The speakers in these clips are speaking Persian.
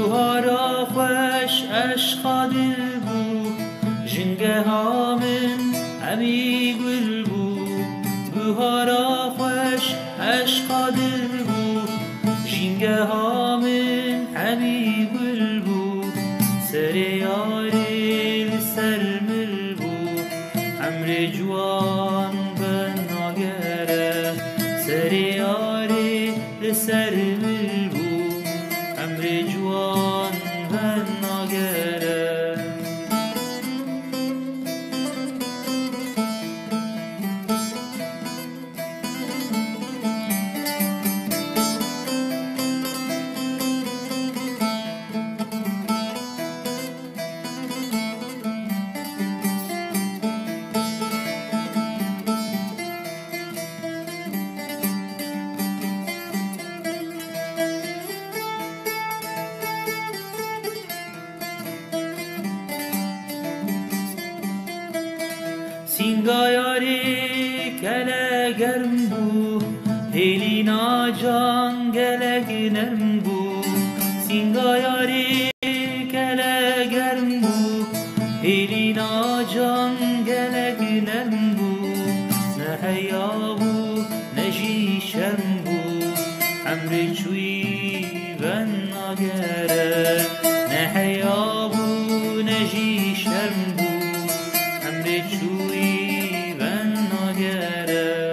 بهارا خوش عشقا دل بو جنگه ها من همی گل بو بهارا خوش عشقا دل بو جنگه ها من همی گل بو سر یاری لسر مل بو عمر جوان بن ناگره سر یاری لسر مل بو عمر جوان بن ناگره سینگا یاری کله گرم بو هلینا جان گلگ نرم بو سینگا یاری کله گرم بو هلینا جان گلگ نرم بو نه حیا بو نه جی شرم بو عمر چوی بن ناگره نه حیا بو نه جی شرم بو عمر چوی بن ناگره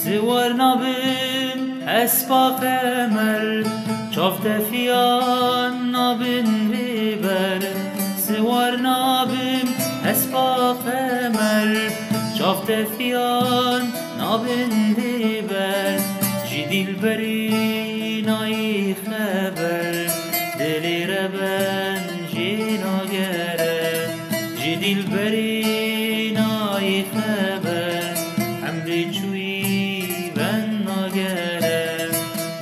سوار نابن اسبا قمر چافت فیان نابن ریبر سوار نابن اسبا قمر چافت فیان نابن ریبر جدیل بری نای خبر دلی ربن جینا گره جدیل بری نای خبر عمر چوی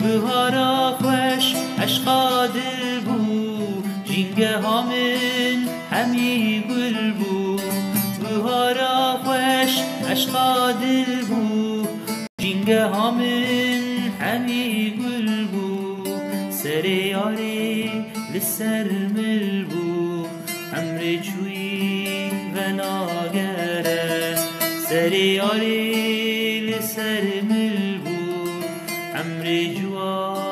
بهارا خوش عشقا دل بو جنگه ها من همی گل بو بهارا خوش عشقا دل بو جنگه ها من همی گل بو سر یاری لسر مل بو عمر چوی و ناگره سر یاری لسر مل بو عمر جوان